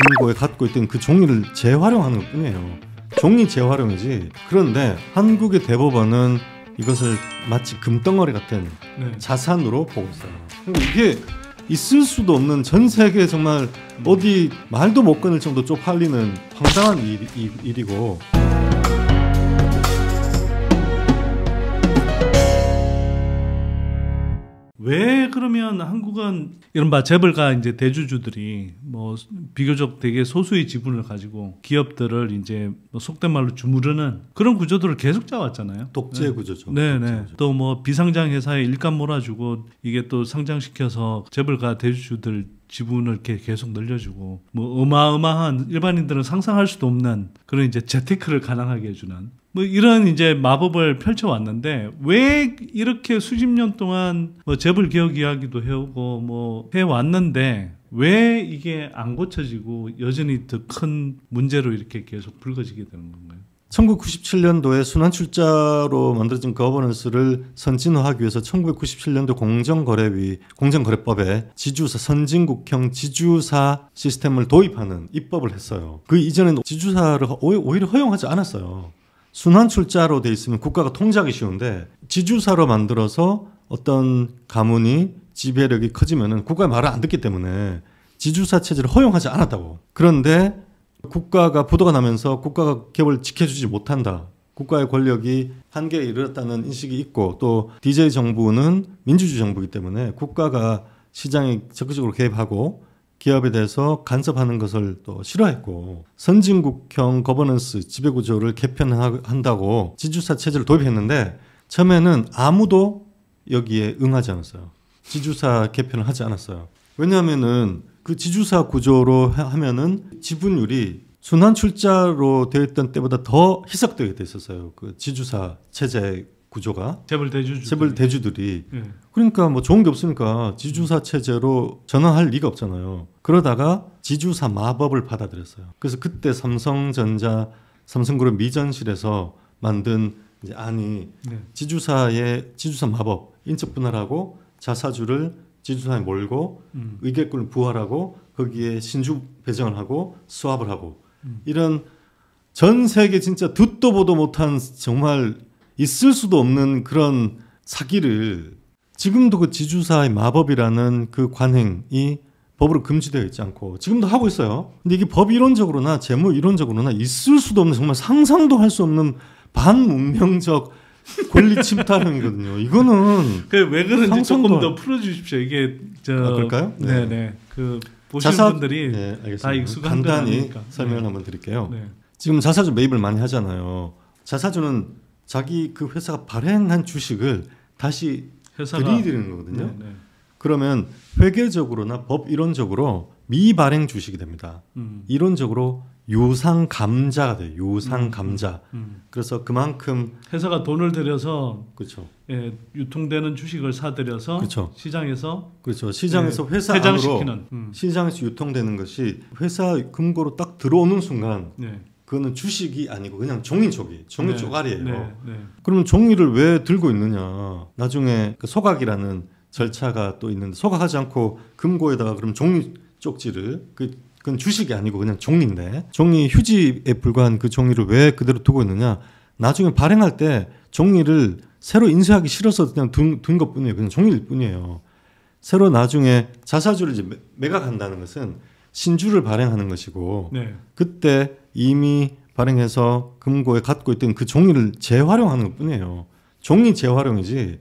금고에 갖고 있던 그 종이를 재활용하는 것 뿐이에요. 종이 재활용이지. 그런데 한국의 대법원은 이것을 마치 금덩어리 같은 자산으로 보고 있어요. 이게 있을 수도 없는, 전 세계에 정말 어디 말도 못 꺼낼 정도 쪽팔리는 황당한 일이고. 왜 그러면 한국은 이른바 재벌가 이제 대주주들이 뭐 비교적 되게 소수의 지분을 가지고 기업들을 이제 뭐 속된 말로 주무르는 그런 구조들을 계속 짜왔잖아요. 독재 구조죠. 네네. 또 뭐 비상장 회사에 일감 몰아주고 이게 또 상장시켜서 재벌가 대주주들 지분을 이렇게 계속 늘려주고 뭐 어마어마한 일반인들은 상상할 수도 없는 그런 이제 재테크를 가능하게 해주는 뭐 이런 이제 마법을 펼쳐왔는데 왜 이렇게 수십 년 동안 뭐 재벌 개혁 이야기도 해오고 뭐 해왔는데 왜 이게 안 고쳐지고 여전히 더 큰 문제로 이렇게 계속 불거지게 되는 건가요? 1997년도에 순환출자로 만들어진 거버넌스를 선진화하기 위해서 1997년도 공정거래법에 지주사, 선진국형 지주사 시스템을 도입하는 입법을 했어요. 그 이전에는 지주사를 오히려 허용하지 않았어요. 순환출자로 돼 있으면 국가가 통제하기 쉬운데 지주사로 만들어서 어떤 가문이 지배력이 커지면은 국가의 말을 안 듣기 때문에 지주사 체제를 허용하지 않았다고. 그런데 국가가 부도가 나면서 국가가 기업을 지켜주지 못한다. 국가의 권력이 한계에 이르렀다는 인식이 있고 또 DJ 정부는 민주주의 정부이기 때문에 국가가 시장에 적극적으로 개입하고 기업에 대해서 간섭하는 것을 또 싫어했고 선진국형 거버넌스 지배구조를 개편한다고 지주사 체제를 도입했는데 처음에는 아무도 여기에 응하지 않았어요. 지주사 개편을 하지 않았어요. 왜냐하면은 그 지주사 구조로 하면은 지분율이 순환출자로 되어 있던 때보다 더 희석되게 돼 있었어요. 그 지주사 체제 구조가 재벌 대주들이 그러니까 뭐 좋은 게 없으니까 지주사 체제로 전환할 리가 없잖아요. 그러다가 지주사 마법을 받아들였어요. 그래서 그때 삼성전자, 삼성그룹 미전실에서 만든 이제 안이 지주사 마법, 인적 분할하고 자사주를 지주사에 몰고 의결권을 부활하고 거기에 신주 배정을 하고 수합을 하고 이런 전 세계 진짜 듣도 보도 못한 정말 있을 수도 없는 그런 사기를 지금도 그 지주사의 마법이라는 그 관행이 법으로 금지되어 있지 않고 지금도 하고 있어요. 근데 이게 법 이론적으로나 재무 이론적으로나 있을 수도 없는 정말 상상도 할 수 없는 반문명적 권리 침탈행위거든요. 이거는 왜 그런지 조금 더 풀어주십시오. 이게 그럴까요? 네네. 그 보시는 분들이 다 익숙한 간단히 설명을 한번 드릴게요. 지금 자사주 매입을 많이 하잖아요. 자사주는 자기 그 회사가 발행한 주식을 다시 들이드리는 거거든요. 그러면 회계적으로나 법 이론적으로 미발행 주식이 됩니다. 이론적으로 유상감자가 돼요. 유상감자. 그래서 그만큼 회사가 돈을 들여서 그렇죠. 유통되는 주식을 사들여서 그렇죠. 시장에서 그렇죠. 시장에서 회사 안으로 시장에서 유통되는 것이 회사 금고로 딱 들어오는 순간 그거는 주식이 아니고 그냥 종이 쪼가리예요. 그러면 종이를 왜 들고 있느냐. 나중에 그 소각이라는 절차가 또 있는데 소각하지 않고 금고에다가 그럼 종이 쪽지를 그건 주식이 아니고 그냥 종이인데 종이 휴지에 불과한 그 종이를 왜 그대로 두고 있느냐. 나중에 발행할 때 종이를 새로 인쇄하기 싫어서 그냥 둔 것뿐이에요. 그냥 종이일 뿐이에요. 새로 나중에 자사주를 이제 매각한다는 것은 신주를 발행하는 것이고 그때 이미 발행해서 금고에 갖고 있던 그 종이를 재활용하는 것뿐이에요. 종이 재활용이지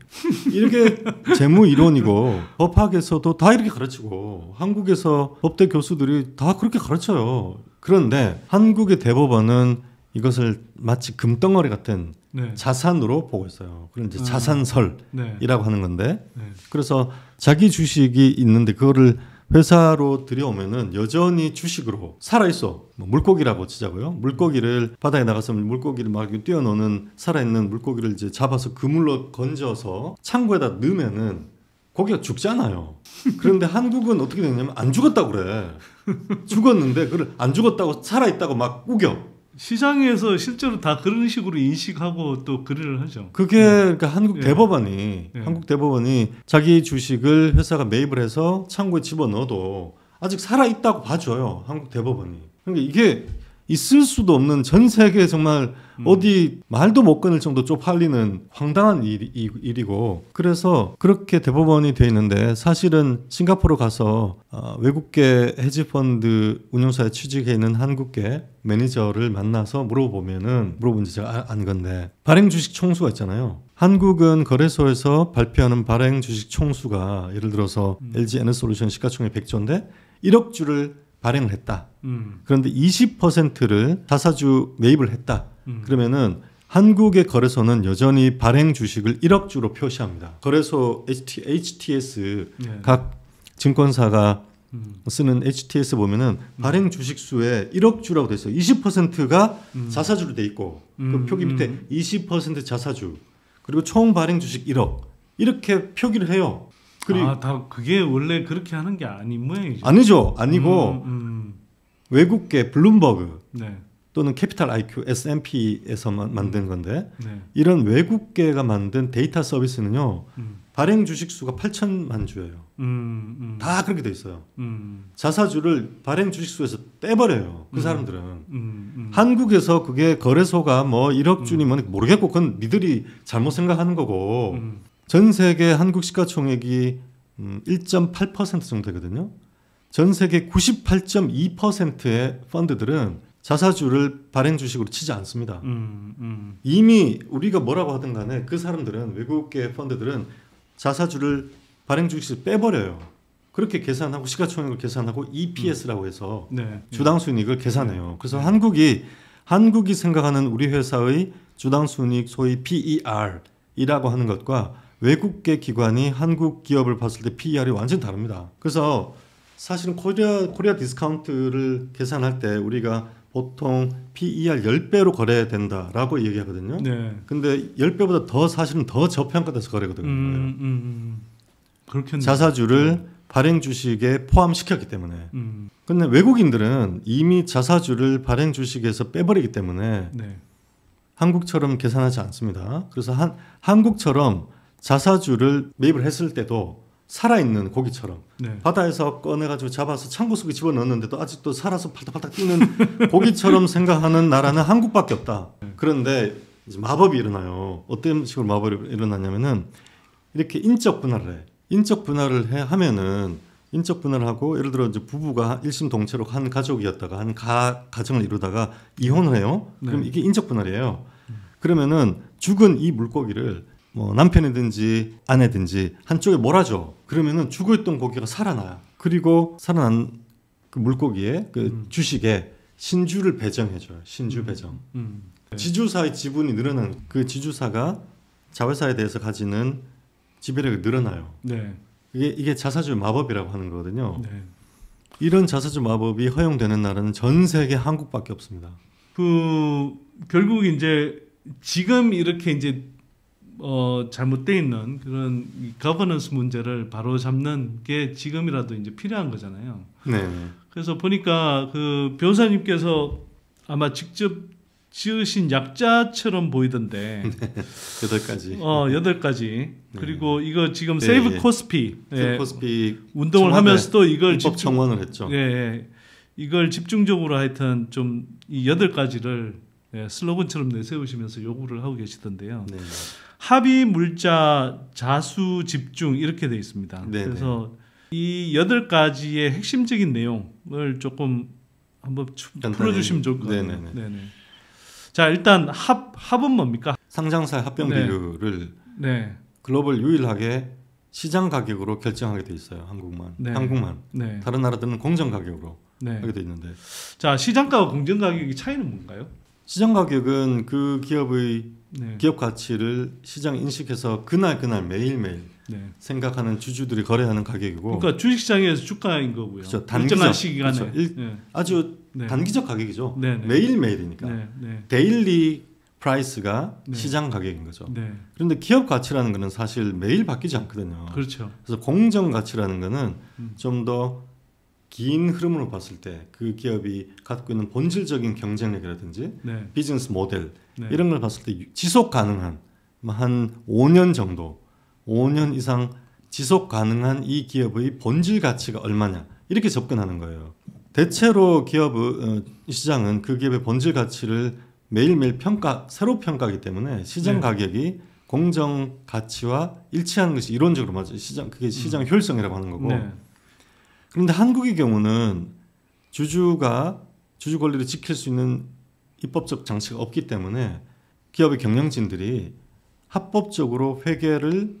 이렇게 재무 이론이고 법학에서도 다 이렇게 가르치고 한국에서 법대 교수들이 다 그렇게 가르쳐요. 그런데 한국의 대법원은 이것을 마치 금덩어리 같은 자산으로 보고 있어요. 그런 이제 자산설이라고 하는 건데 그래서 자기 주식이 있는데 그거를 회사로 들여오면은 여전히 주식으로 살아있어. 뭐 물고기라고 치자고요. 물고기를 바다에 나가서 물고기를 막 뛰어노는 살아있는 물고기를 이제 잡아서 그물로 건져서 창고에다 넣으면은 고기가 죽잖아요. 그런데 한국은 어떻게 되냐면 안 죽었다고 그래. 죽었는데 그걸 안 죽었다고 살아있다고 막 우겨. 시장에서 실제로 다 그런 식으로 인식하고 또 거래를 하죠. 그게 그러니까 한국 대법원이 자기 주식을 회사가 매입을 해서 창고에 집어넣어도 아직 살아 있다고 봐줘요. 한국 대법원이. 그러니까 이게 있을 수도 없는 전 세계 정말 어디 말도 못 끊을 정도 쪽팔리는 황당한 일이고 그래서 그렇게 대법원이 돼 있는데 사실은 싱가포르 가서 외국계 헤지펀드 운용사에 취직해 있는 한국계 매니저를 만나서 물어본 지 제가 안 건데 발행 주식 총수가 있잖아요. 한국은 거래소에서 발표하는 발행 주식 총수가 예를 들어서 LG 에너솔루션 시가총액 100조인데 1억 주를 발행을 했다. 그런데 20%를 자사주 매입을 했다. 그러면은 한국의 거래소는 여전히 발행 주식을 1억 주로 표시합니다. 거래소 HTS 각 증권사가 쓰는 HTS 보면은 발행 주식 수에 1억 주라고 돼 있어요. 20%가 자사주로 돼 있고 그 표기 밑에 20% 자사주 그리고 총 발행 주식 1억 이렇게 표기를 해요. 다 그게 원래 그렇게 하는 게 아닌 모양이죠. 아니죠. 아니고 외국계 블룸버그 네. 또는 캐피탈 IQ, S&P에서 만든 건데 네. 이런 외국계가 만든 데이터 서비스는요. 발행 주식 수가 8천만 주예요. 다 그렇게 돼 있어요. 자사주를 발행 주식 수에서 떼버려요. 그 사람들은. 한국에서 그게 거래소가 뭐 1억 주니 뭐 모르겠고 그건 니들이 잘못 생각하는 거고 전 세계 한국 시가총액이 1.8% 정도 되거든요. 전 세계 98.2%의 펀드들은 자사주를 발행 주식으로 치지 않습니다. 이미 우리가 뭐라고 하든 간에 그 사람들은 외국계 펀드들은 자사주를 발행 주식에서 빼버려요. 그렇게 계산하고 시가총액을 계산하고 EPS라고 해서 네. 주당 순이익을 계산해요. 그래서 한국이 생각하는 우리 회사의 주당 순이익 소위 PER이라고 하는 것과 외국계 기관이 한국 기업을 봤을 때 PER이 완전히 다릅니다. 그래서 사실은 코리아 디스카운트를 계산할 때 우리가 보통 PER 10배로 거래된다라고 얘기하거든요. 네. 근데 10배보다 더 사실은 더 저평가돼서 거래거든요. 그렇겠네요. 자사주를 발행 주식에 포함시켰기 때문에. 근데 외국인들은 이미 자사주를 발행 주식에서 빼버리기 때문에 네. 한국처럼 계산하지 않습니다. 그래서 한국처럼 자사주를 매입을 했을 때도 살아있는 고기처럼 네. 바다에서 꺼내가지고 잡아서 창고 속에 집어넣었는데도 아직도 살아서 팔딱팔딱 뛰는 고기처럼 생각하는 나라는 한국밖에 없다. 그런데 이제 마법이 일어나요. 어떤 식으로 마법이 일어나냐면은 이렇게 인적 분할을 해. 인적 분할을 하면은 인적 분할을 하고 예를 들어 이제 부부가 일심동체로 한 가족이었다가 한 가정을 이루다가 이혼을 해요. 그럼 이게 인적 분할이에요. 그러면은 죽은 이 물고기를 뭐 남편이든지 아내든지 한쪽에 몰아줘. 그러면은 죽어있던 고기가 살아나요. 그리고 살아난 그 물고기에 그 주식에 신주를 배정해줘요. 신주 배정. 지주사의 지분이 늘어나는 그 지주사가 자회사에 대해서 가지는 지배력이 늘어나요. 네. 이게 자사주 마법이라고 하는 거거든요. 네. 이런 자사주 마법이 허용되는 나라는 전 세계 한국밖에 없습니다. 결국 이제 지금 이렇게 이제 잘못되어 있는 그런 거버넌스 문제를 바로 잡는 게 지금이라도 이제 필요한 거잖아요. 네. 그래서 보니까 그 변호사님께서 아마 직접 지으신 약자처럼 보이던데. 8가지. 8가지. 네. 그리고 이거 지금 네, 세이브 예. 코스피. 세이브 코스피 운동을 하면서도 이걸 입법 청원을 했죠. 예. 이걸 집중적으로 하여튼 좀 이 8가지를 슬로건처럼 내세우시면서 요구를 하고 계시던데요. 네. 합의 물자 자수 집중 이렇게 돼 있습니다. 네네. 그래서 이 8가지의 핵심적인 내용을 조금 한번 풀어주시면 좋을 것 같아요. 네네. 자, 일단 합은 뭡니까? 상장사의 합병 비율을 글로벌 유일하게 시장 가격으로 결정하게 돼 있어요. 한국만. 네. 다른 나라들은 공정 가격으로 네. 하게 돼 있는데. 자, 시장가와 공정 가격의 차이는 뭔가요? 시장 가격은 그 기업의 기업 가치를 시장 인식해서 그날 매일매일 생각하는 주주들이 거래하는 가격이고. 그러니까 주식시장에서 주가인 거고요. 그렇죠. 일정한 시기간에. 그렇죠. 아주 단기적 가격이죠. 네네. 매일매일이니까. 데일리 프라이스가 시장 가격인 거죠. 그런데 기업 가치라는 거는 사실 매일 바뀌지 않거든요. 그렇죠. 그래서 공정 가치라는 거는 좀 더 긴 흐름으로 봤을 때 그 기업이 갖고 있는 본질적인 경쟁력이라든지 비즈니스 모델 이런 걸 봤을 때 지속 가능한 한 5년 정도 5년 이상 지속 가능한 이 기업의 본질 가치가 얼마냐 이렇게 접근하는 거예요. 대체로 시장은 그 기업의 본질 가치를 매일매일 새로 평가하기 때문에 시장 네. 가격이 공정 가치와 일치하는 것이 이론적으로 맞아요. 그게 시장 효율성이라고 하는 거고. 네. 그런데 한국의 경우는 주주 권리를 지킬 수 있는 입법적 장치가 없기 때문에 기업의 경영진들이 합법적으로 회계를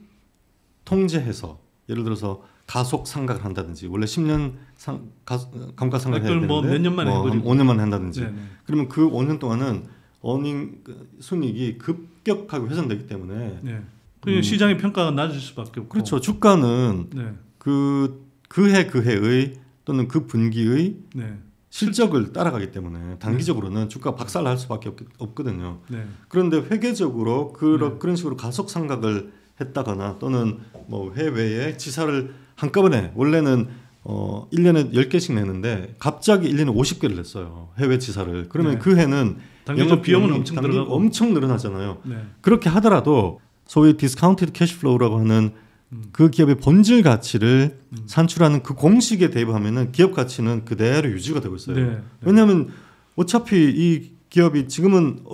통제해서 예를 들어서 가속 상각을 한다든지 원래 10년 감가상각을 해야 되는데 몇 년 만에 해버리고. 5년 만에 한다든지 네네. 그러면 그 5년 동안은 순이익이 급격하게 훼손되기 때문에 네. 그 시장의 평가가 낮을 수밖에 없고. 그렇죠. 주가는 네. 그해의 또는 그 분기의 네. 실적을 따라가기 때문에 단기적으로는 주가가 박살날 수밖에 없거든요. 네. 그런데 회계적으로 그런 식으로 가속 상각을 했다거나 또는 뭐 해외에 지사를 한꺼번에 원래는 1년에 10개씩 내는데 갑자기 1년에 50개를 냈어요. 해외 지사를. 그러면 네. 그 해는 당연히 비용은 엄청 들어가고 엄청 늘어나잖아요. 네. 그렇게 하더라도 소위 디스카운티드 캐시플로우라고 하는 그 기업의 본질 가치를 산출하는 그 공식에 대입하면은 기업 가치는 그대로 유지가 되고 있어요. 네. 왜냐하면 어차피 이 기업이 지금은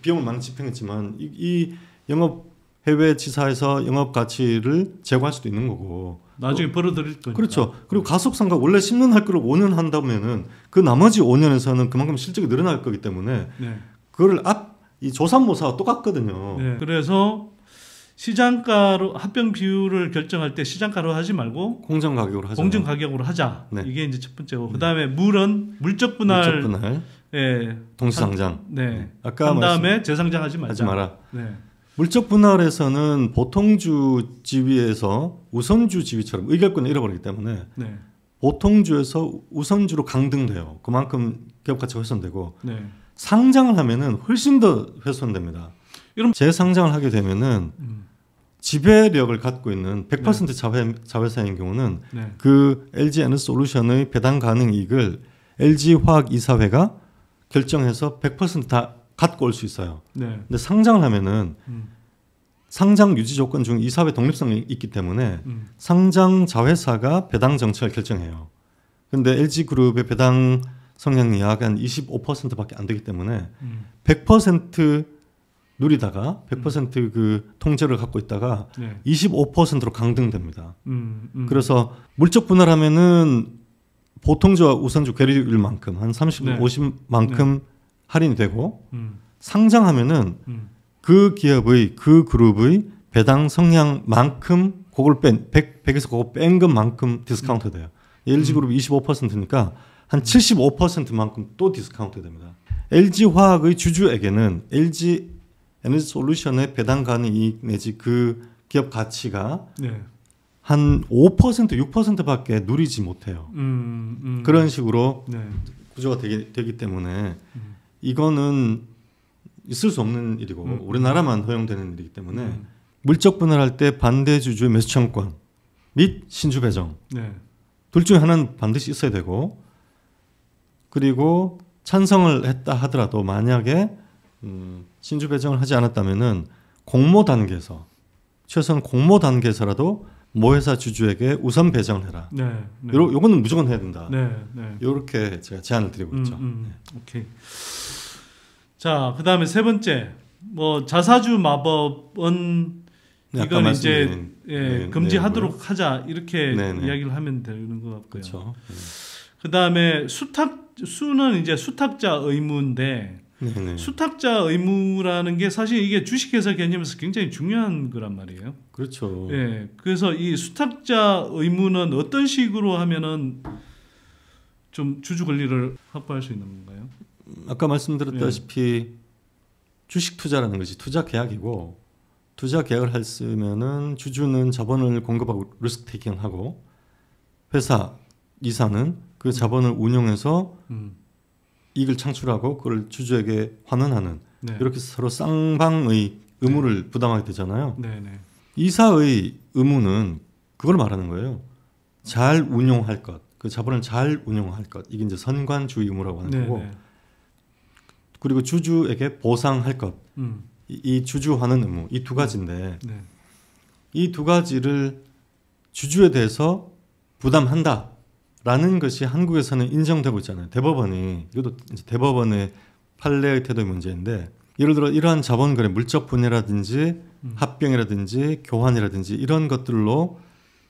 비용을 많이 집행했지만 이 영업 해외 지사에서 영업 가치를 제고할 수도 있는 거고. 나중에 벌어들일 거니까. 그렇죠. 그리고 가속상각 원래 10년 할 거를 5년 한다면은 그 나머지 5년에서는 그만큼 실적이 늘어날 거기 때문에 네. 그거를 이 조삼모사와 똑같거든요. 네. 그래서 시장가로 합병 비율을 결정할 때 시장가로 하지 말고 공정 가격으로 하자. 공정 가격으로 하자. 네. 이게 이제 첫 번째고. 그다음에 물은 물적 분할 예. 동시상장. 네. 아까 한 다음에 재상장하지 말자. 하지 마라. 네. 물적 분할에서는 보통주 지위에서 우선주 지위처럼 의결권을 잃어버리기 때문에 네. 보통주에서 우선주로 강등돼요. 그만큼 기업 가치가 훼손되고 네. 상장을 하면은 훨씬 더 훼손됩니다. 이런 재상장을 하게 되면은 지배력을 갖고 있는 100% 자회사인 경우는 네. 그 LG 에너솔루션의 배당 가능 이익을 LG 화학 이사회가 결정해서 100% 다 갖고 올 수 있어요. 네. 근데 상장을 하면은 상장 유지 조건 중 이사회 독립성이 있기 때문에 상장 자회사가 배당 정책을 결정해요. 근데 LG그룹의 배당 성향이 약 한 25%밖에 안 되기 때문에 100% 누리다가 100% 그 통제를 갖고 있다가 네. 25%로 강등됩니다. 그래서 그래서 물적 분할하면은 보통주와 우선주 괴리율만큼 한 30, 네. 50만큼 할인이 되고 음. 상장하면은 그 기업의 그 그룹의 배당 성향만큼 그걸 100에서 그거 뺀 것만큼 디스카운트 돼요. LG그룹이 25%니까 한 75%만큼 또 디스카운트 됩니다. LG화학의 주주에게는 LG 에너지솔루션의 배당 가능 이익 내지 그 기업 가치가 네. 한 5%, 6%밖에 누리지 못해요. 그런 식으로 네. 구조가 되기 때문에 이거는 있을 수 없는 일이고 우리나라만 허용되는 일이기 때문에 물적 분할할 때 반대 주주의 매수 청구권 및 신주 배정 네. 둘 중에 하나는 반드시 있어야 되고 그리고 찬성을 했다 하더라도 만약에 신주 배정을 하지 않았다면은 공모 단계에서 최소한 공모 단계에서라도 모회사 주주에게 우선 배정을 해라. 네. 네. 요거는 무조건 해야 된다. 네. 네. 이렇게 제가 제안을 드리고 있죠. 오케이. 자, 그다음에 세 번째 뭐 자사주 마법은 네, 아까 이건 이제 말씀드린 금지하도록 하자 이렇게 네네. 이야기를 하면 되는 것 같고요. 그렇죠. 그다음에 수는 이제 수탁자 의무인데 네네. 수탁자 의무라는 게 사실 이게 주식회사 개념에서 굉장히 중요한 거란 말이에요. 그렇죠. 예. 그래서 이 수탁자 의무는 어떤 식으로 하면은 좀 주주 권리를 확보할 수 있는 건가요? 아까 말씀드렸다시피 주식 투자라는 것이 투자 계약이고 투자 계약을 했으면은 주주는 자본을 공급하고 리스크 테이킹하고 회사 이사는 그 자본을 운용해서 이익을 창출하고 그걸 주주에게 환원하는 네. 이렇게 서로 쌍방의 의무를 부담하게 되잖아요. 네네. 이사의 의무는 그걸 말하는 거예요. 잘 운용할 것, 그 자본을 잘 운용할 것 이게 이제 선관주의 의무라고 하는 거고 그리고 주주에게 보상할 것, 이 주주 환원 의무 이 두 가지인데 네. 이 두 가지를 주주에 대해서 부담한다라고 라는 것이 한국에서는 인정되고 있잖아요. 대법원이 이것도 이제 대법원의 판례의 태도의 문제인데 예를 들어 이러한 자본거래 물적 분해라든지 합병이라든지 교환이라든지 이런 것들로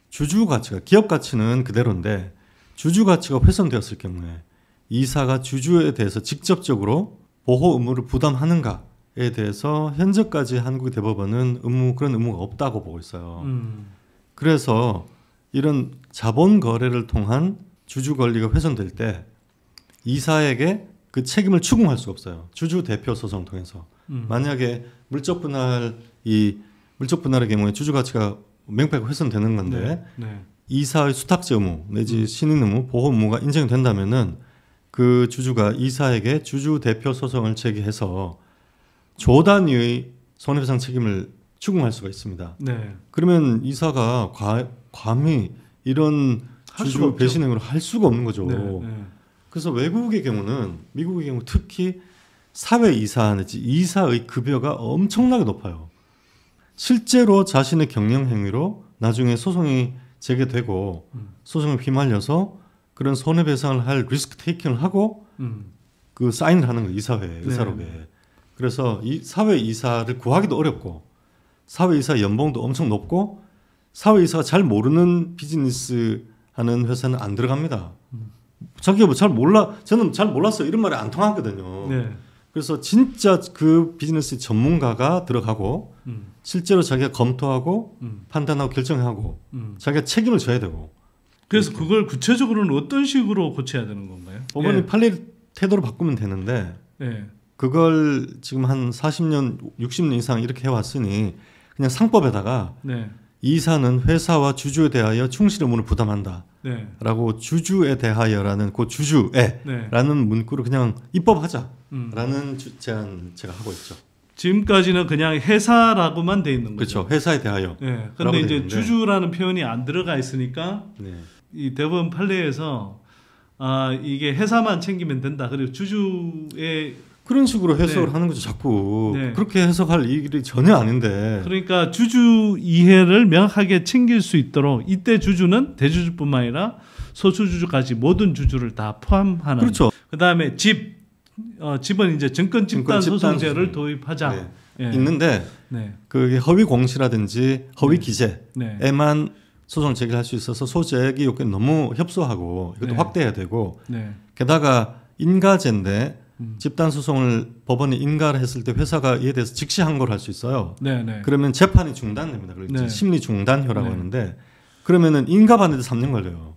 주주 가치가 기업 가치는 그대로인데 주주 가치가 훼손되었을 경우에 이사가 주주에 대해서 직접적으로 보호 의무를 부담하는가에 대해서 현재까지 한국 대법원은 그런 의무가 없다고 보고 있어요. 그래서 이런 자본 거래를 통한 주주 권리가 훼손될 때 이사에게 그 책임을 추궁할 수가 없어요. 주주 대표 소송 통해서. 만약에 물적 분할의 경우에 주주 가치가 명백하게 훼손되는 건데 이사의 수탁제 의무 내지 신인 의무, 보호 의무가 인정이 된다면은 그 주주가 이사에게 주주 대표 소송을 제기해서 조 단위의 손해배상 책임을 추궁할 수가 있습니다. 네. 그러면 이사가 감히 이런 주주 배신 행위를 할 수가 없는 거죠. 그래서 외국의 경우는 미국의 경우 특히 사회 이사 내지 이사의 급여가 엄청나게 높아요. 실제로 자신의 경영 행위로 나중에 소송이 제기되고 소송에 휘말려서 그런 손해배상을 할 리스크 테이킹을 하고 그 사인을 하는 거예요. 이사회에, 의사록에. 그래서 이 사회 이사를 구하기도 어렵고 사회 이사 연봉도 엄청 높고 사회 이사가 잘 모르는 비즈니스 하는 회사는 안 들어갑니다. 자기가 뭐 잘 몰라, 저는 잘 몰랐어요. 이런 말이 안 통하거든요. 그래서 진짜 그 비즈니스 전문가가 들어가고 실제로 자기가 검토하고 판단하고 결정하고 자기가 책임을 져야 되고. 그래서 그걸 구체적으로는 어떤 식으로 고쳐야 되는 건가요? 법원이 판례 태도를 바꾸면 되는데 그걸 지금 한 40년, 60년 이상 이렇게 해왔으니 그냥 상법에다가 이사는 회사와 주주에 대하여 충실 의무를 부담한다. 라고 주주에 대하여라는 그 주주에라는 문구를 그냥 입법하자라는 제안 제가 하고 있죠. 지금까지는 그냥 회사라고만 돼 있는 거죠. 그렇죠. 회사에 대하여. 그런데 이제 주주라는 표현이 안 들어가 있으니까 이 대법원 판례에서 이게 회사만 챙기면 된다. 그리고 주주의 그런 식으로 해석을 하는 거죠. 자꾸 그렇게 해석할 일이 전혀 아닌데. 그러니까 주주 이해를 명확하게 챙길 수 있도록 이때 주주는 대주주뿐만 아니라 소수주주까지 모든 주주를 다 포함하는. 그렇죠. 그다음에 집은 이제 증권 집단 소송제를 도입하자. 있는데 그게 허위 공시라든지 허위 기재에만 소송 제기할 수 있어서 소재기 요건이 너무 협소하고 이것도 확대해야 되고 게다가 인가제인데 집단 소송을 법원이 인가를 했을 때 회사가 이에 대해서 즉시 항고를 할 수 있어요. 그러면 재판이 중단됩니다. 그래서 심리 중단효라고 하는데 그러면은 인가 받는데 3년 걸려요.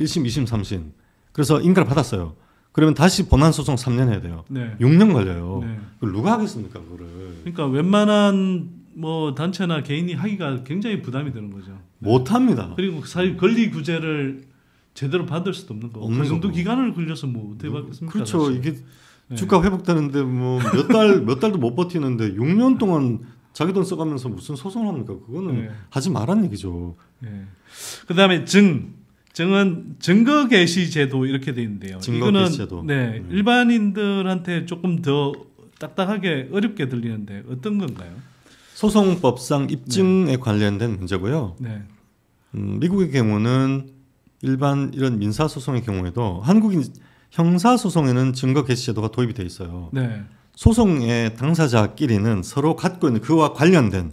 1심, 2심, 3심. 그래서 인가를 받았어요. 그러면 다시 본안 소송 3년 해야 돼요. 6년 걸려요. 그걸 누가 하겠습니까, 그거를? 그러니까 웬만한 뭐 단체나 개인이 하기가 굉장히 부담이 되는 거죠. 못 합니다. 그리고 사실 권리 구제를 제대로 받을 수도 없는 거고. 그 정도 기간을 걸려서 뭐 어떻게 받겠습니까? 그렇죠. 사실. 이게 주가 회복되는데 뭐 몇 달도 못 버티는데 6년 동안 자기 돈 써가면서 무슨 소송을 합니까? 그거는 하지 말란 얘기죠. 그다음에 증은 증거 개시 제도 이렇게 돼 있는데요. 증거 개시 제도. 일반인들한테 조금 더 딱딱하게 어렵게 들리는데 어떤 건가요? 소송법상 입증에 관련된 문제고요. 미국의 경우는 일반 이런 민사 소송의 경우에도 한국인 형사 소송에는 증거 개시 제도가 도입이 돼 있어요. 소송의 당사자끼리는 서로 갖고 있는 그와 관련된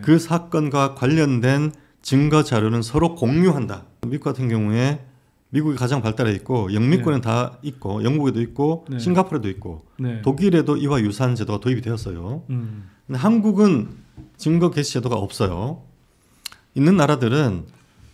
그 사건과 관련된 증거 자료는 서로 공유한다. 미국 같은 경우에 미국이 가장 발달해 있고 영미권에 다 있고 영국에도 있고 싱가포르에도 있고 독일에도 이와 유사한 제도가 도입이 되었어요. 근데 한국은 증거 개시 제도가 없어요. 있는 나라들은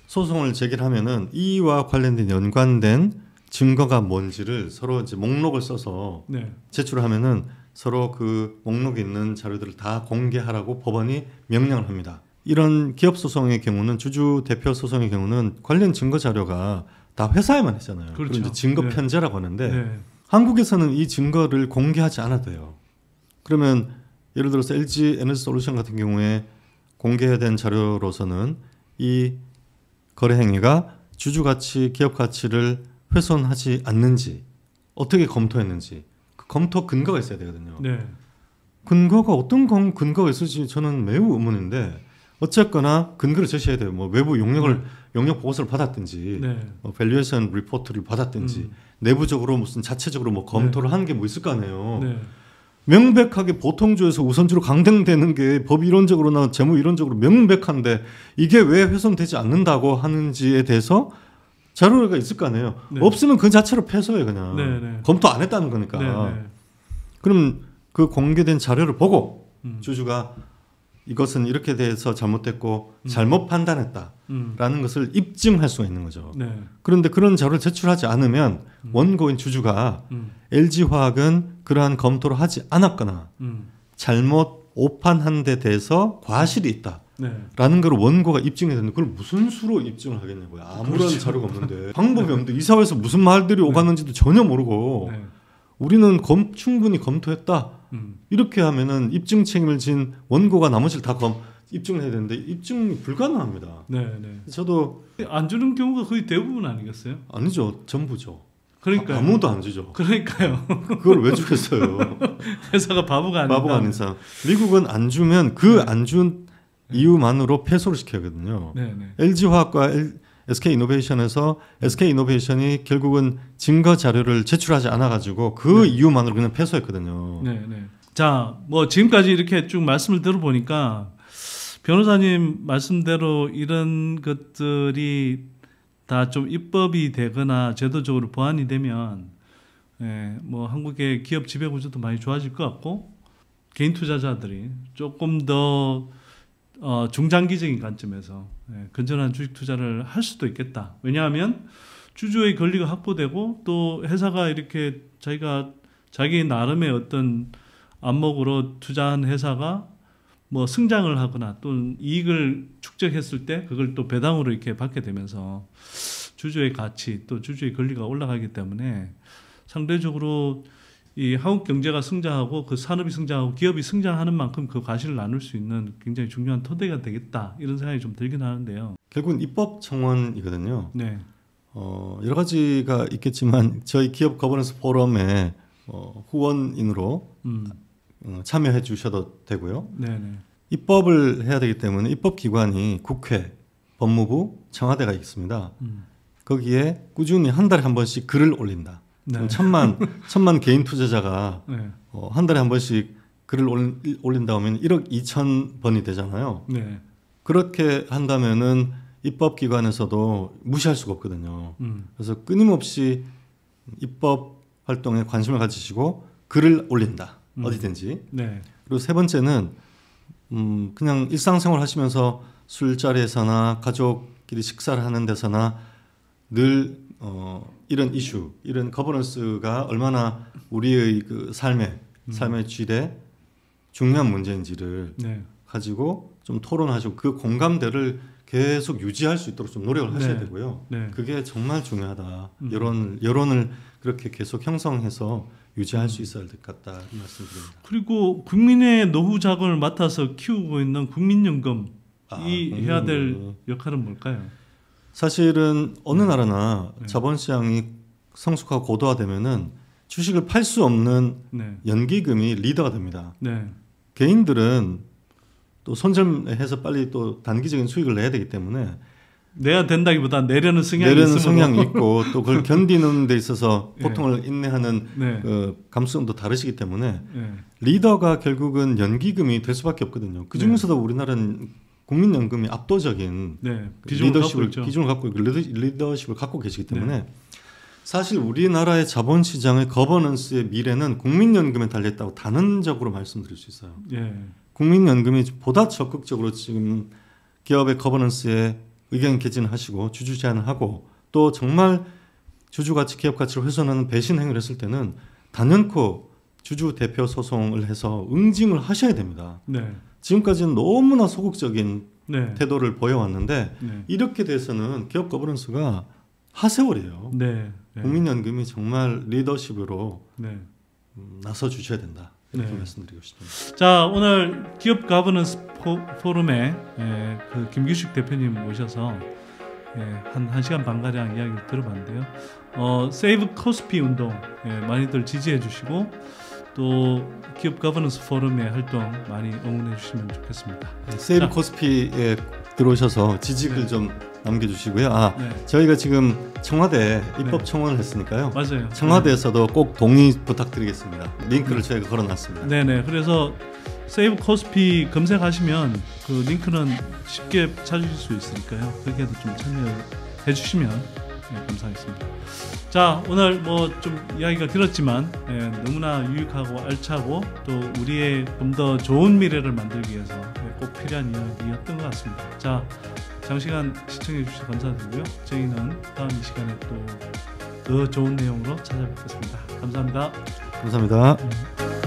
소송을 제기하면은 이와 관련된 연관된 증거가 뭔지를 서로 이제 목록을 써서 제출하면은 서로 그 목록에 있는 자료들을 다 공개하라고 법원이 명령을 합니다. 이런 기업 소송의 경우는 주주 대표 소송의 경우는 관련 증거 자료가 다 회사에만 있잖아요. 그렇죠. 이제 증거 편제라고 하는데 한국에서는 이 증거를 공개하지 않아도 돼요. 그러면 예를 들어서 LG 에너지 솔루션 같은 경우에 공개된 자료로서는 이 거래 행위가 주주 가치, 기업 가치를 훼손하지 않는지 어떻게 검토했는지 그 검토 근거가 있어야 되거든요. 근거가 어떤 근거가 있을지 저는 매우 의문인데 어쨌거나 근거를 제시해야 돼요. 뭐 외부 용역 보고서를 받았든지, 네. 밸류에이션 리포트를 받았든지, 내부적으로 무슨 자체적으로 뭐 검토를 한 게 뭐 있을 거 아니에요. 네. 명백하게 보통주에서 우선주로 강등되는 게 법 이론적으로나 재무 이론적으로 명백한데 이게 왜 훼손되지 않는다고 하는지에 대해서 자료가 있을 거 아니에요. 네. 없으면 그 자체로 패소해 그냥. 네, 네. 검토 안 했다는 거니까. 네, 네. 그럼 그 공개된 자료를 보고 음. 주주가 이것은 이렇게 돼서 잘못됐고 잘못 판단했다라는 것을 입증할 수가 있는 거죠. 네. 그런데 그런 자료를 제출하지 않으면 원고인 주주가 LG화학은 그러한 검토를 하지 않았거나 잘못 오판한 데 대해서 과실이 있다. 네. 라는 걸 원고가 입증해야 되는데 그걸 무슨 수로 입증을 하겠냐고요. 아무런 그렇죠. 자료가 없는데 방법이 없는데 이사회에서 무슨 말들이 오갔는지도 전혀 모르고 네. 우리는 충분히 검토했다. 이렇게 하면은 입증 책임을 진 원고가 나머지를 다 입증을 해야 되는데 입증이 불가능합니다. 네, 네. 저도 안 주는 경우가 거의 대부분 아니겠어요? 아니죠. 전부죠. 그러니까요. 아무도 안 주죠. 그러니까요. 그걸 왜 주겠어요. 회사가 바보가 아니다. 바보가 아닌 이상. 미국은 안 주면 그 안 준 이유만으로 패소를 시켜야 하거든요. 네, 네. LG화학과 SK이노베이션에서 SK이노베이션이 결국은 증거 자료를 제출하지 않아 가지고 그 이유만으로 그냥 패소했거든요. 네, 네. 자, 뭐 지금까지 이렇게 쭉 말씀을 들어보니까 변호사님 말씀대로 이런 것들이 다 좀 입법이 되거나 제도적으로 보완이 되면 뭐 한국의 기업 지배 구조도 많이 좋아질 것 같고 개인 투자자들이 조금 더 중장기적인 관점에서 건전한 주식 투자를 할 수도 있겠다. 왜냐하면 주주의 권리가 확보되고 또 회사가 이렇게 자기 나름의 어떤 안목으로 투자한 회사가 뭐 승장을 하거나 또는 이익을 축적했을 때 그걸 또 배당으로 이렇게 받게 되면서 주주의 가치 또 주주의 권리가 올라가기 때문에 상대적으로 이 한국 경제가 성장하고 그 산업이 성장하고 기업이 성장하는 만큼 그 과실을 나눌 수 있는 굉장히 중요한 토대가 되겠다 이런 생각이 좀 들긴 하는데요. 결국은 입법 청원이거든요. 네. 여러 가지가 있겠지만 저희 기업 거버넌스 포럼에 후원인으로 참여해 주셔도 되고요. 네네. 입법을 해야 되기 때문에 입법기관이 국회, 법무부, 청와대가 있습니다. 거기에 꾸준히 한 달에 한 번씩 글을 올린다. 네. 천만 개인 투자자가 네. 한 달에 한 번씩 글을 올린다 하면 1억 2천 번이 되잖아요. 네. 그렇게 한다면은 입법기관에서도 무시할 수가 없거든요. 그래서 끊임없이 입법 활동에 관심을 가지시고 글을 올린다. 어디든지. 네. 그리고 세 번째는 그냥 일상생활 하시면서 술자리에서나 가족끼리 식사를 하는 데서나 늘 이런 이슈, 이런 거버넌스가 얼마나 우리의 그 삶의 질에 중요한 문제인지를 네. 가지고 좀 토론하시고 그 공감대를 계속 유지할 수 있도록 좀 노력을 하셔야 네. 되고요. 네. 그게 정말 중요하다. 여론을 그렇게 계속 형성해서 유지할 수 있어야 될 것 같다 말씀드립니다. 그리고 국민의 노후 자금을 맡아서 키우고 있는 국민연금이 해야 될 국민연금이. 역할은 뭘까요? 사실은 어느 나라나 네. 자본시장이 성숙하고 고도화되면은 주식을 팔 수 없는 네. 연기금이 리더가 됩니다. 네. 개인들은 또 손절해서 빨리 또 단기적인 수익을 내야 되기 때문에 내야 된다기보다 내려는 성향이 내려는 있으므로. 성향이 있고 또 그걸 견디는 데 있어서 네. 고통을 인내하는 네. 감수성도 다르시기 때문에 네. 리더가 결국은 연기금이 될 수밖에 없거든요. 그 중에서도 우리나라는 국민연금이 압도적인 네. 기준을 갖고 있죠. 리더십을 갖고 계시기 때문에 사실 우리나라의 자본시장의 거버넌스의 미래는 국민연금에 달려있다고 단언적으로 말씀드릴 수 있어요. 예. 국민연금이 보다 적극적으로 지금 기업의 거버넌스에 의견 개진을 하시고 주주 제한을 하고 또 정말 주주 가치, 기업 가치를 훼손하는 배신 행위를 했을 때는 단연코 주주 대표 소송을 해서 응징을 하셔야 됩니다. 네. 지금까지는 너무나 소극적인 네. 태도를 보여왔는데 네. 이렇게 돼서는 기업 거버넌스가 하세월이에요. 네. 네. 국민연금이 정말 리더십으로 네. 나서 나서 주셔야 된다. 이렇게 네. 말씀드리고 싶습니다. 자, 오늘 기업 가버넌스 포럼에 그 김규식 대표님 모셔서 한 1시간 반 가량 이야기를 들어봤는데요. 세이브 코스피 운동 많이들 지지해 주시고 또 기업 거버넌스 포럼의 활동 많이 응원해 주시면 좋겠습니다. 세이브 자. 코스피에 들어오셔서 지직을 네. 좀 남겨주시고요. 네. 저희가 지금 청와대 입법 네. 청원을 했으니까요. 맞아요. 청와대에서도 꼭 동의 부탁드리겠습니다. 링크를 저희가 걸어놨습니다. 네네. 그래서 세이브 코스피 검색하시면 그 링크는 쉽게 찾으실 수 있으니까요. 거기에도 좀 참여해 주시면 감사하겠습니다. 자, 오늘 뭐 좀 이야기가 길었지만 너무나 유익하고 알차고 또 우리의 좀 더 좋은 미래를 만들기 위해서 꼭 필요한 이야기였던 것 같습니다. 자, 장시간 시청해 주셔서 감사드리고요. 저희는 다음 이 시간에 또 더 좋은 내용으로 찾아뵙겠습니다. 감사합니다. 감사합니다.